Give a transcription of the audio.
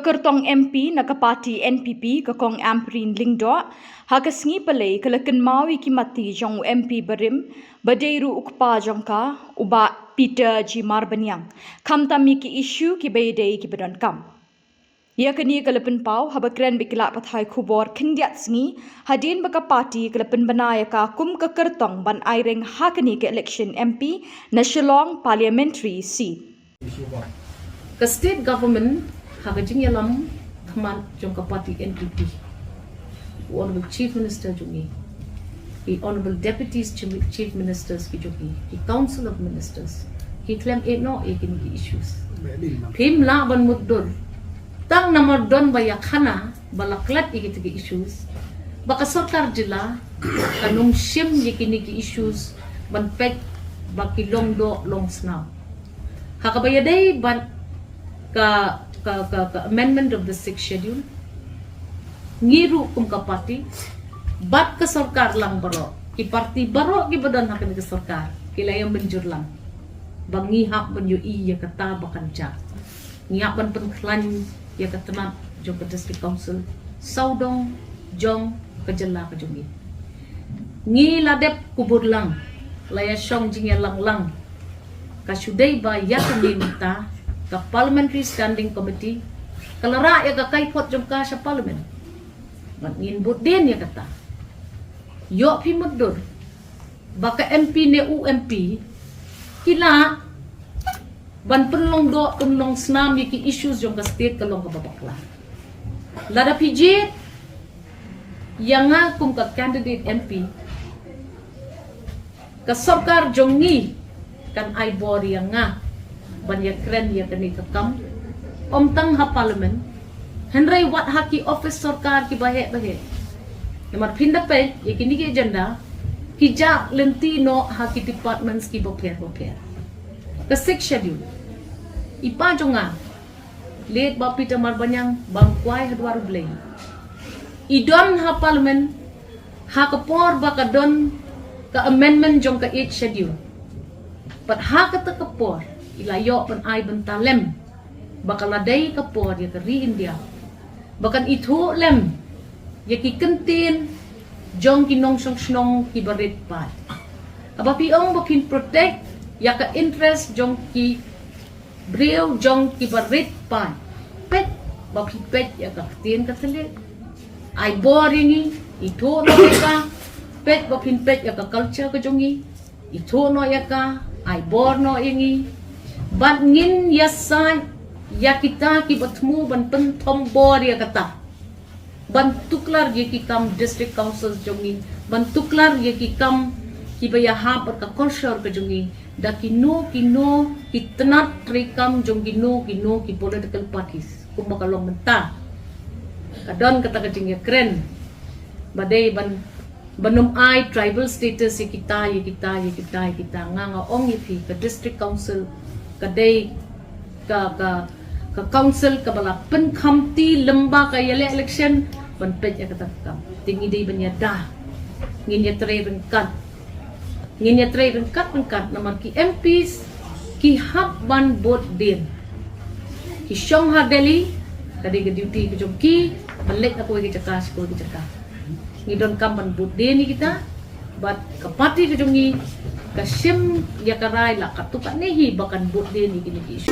kyrtong MP na parti NPP Kong Ampareen Lyngdoh sngi Palei Kynmaw Matti Jong MP Barim Dei Ruh Kpa Jong Bah PG Marbaniang khamtam ishu iadei kiba donkam. Ia kini pynpaw haba kren pathai khkbuor khndiat sngi hadien parti pynbna kyrtong ban aireng kini eleksyon MP na Shillong parliamentary seat. The state government hagajing yalam khaman jong party NPP, Honorable Chief Minister jungi, the Honorable Deputies Chief Ministers ki jungi, the Council of Ministers, ki claim no kini issues. Pynbna ban muddur, tang namar don baya khana balaklat ki issues, baka sarkar jila kanum shim kini issues ban Peit baki Lyngdoh long snaw. Hakabayadei ban ka amendment of the 6th schedule ngiru kum ka party bat ka sarkar lang baro ki party baro ki badan hakan ka sarkar kilayang benjur lang bangi hak ban yu iya kata bakan cha ngihak ban penklan ya katana jong ka district council saudong jong ka jela ka jongi ngi ladep kubur lang laya shong jing ya lang lang ka sudai ba ya mata ka parliamentary standing committee kalara ya ka kaipot jom ka sa parliament ngin bot din ya kata yo pi mudur baka MP ne UMP kila ban penlong snam yaki issues jom ka state kalong ka babakla lada PG yang kum ka candidate MP ka sarkar jongi kan ai bor yang banyak kren ya kani kakam tang ha parliament henry wat haki office sarkar ki bahe namar pinda pe ye kini ki agenda ki ja lenti no haki departments ki boper the 6th schedule ipa jonga late Bah PG Marbaniang bangkwai hadwar blay idon ha parliament ha kapor bakadon ka amendment jong ka 8th schedule but ha kata kapor ilayo pan ay bantalem bakal ladai kapor ya kari India bakan itu lem ya ki kentin jong kinong snong ki barit pat aba piong bakin protect ya ka interest jong ki breu jong ki barit pat pet bakin pet ya ka tin ka selit ay boring itu no ka pet bakin pet ya ka culture ka jongi itu no ya ka ay bor no ingi bat ngin yasan ya kita ki batmu ban pentom bor ya kata ban tuklar ye ki kam district councils jongi ban tuklar ye ki kam ki baya ha par ka culture ka jongi da kino ki tenat trikam jongi no ki political parties kumakalong menta kadon kata ka jing ya kren badai banum ai tribal status ye kita nga ong ye ka district council kadai ka council ka bala penkamti lemba ka yale election ban pet ya kata kam tingi dei banya da ngin ya tre rengkat namar ki MPs ki hab ban bot din ki shong ha Delhi kadai ke duty ke jomki balik aku ke cakap sekolah ke cakap ngidon kam ban bot din ni kita bat ka party ke jongi kasim ya karai la katukan nehi bakan bot din ni kini isu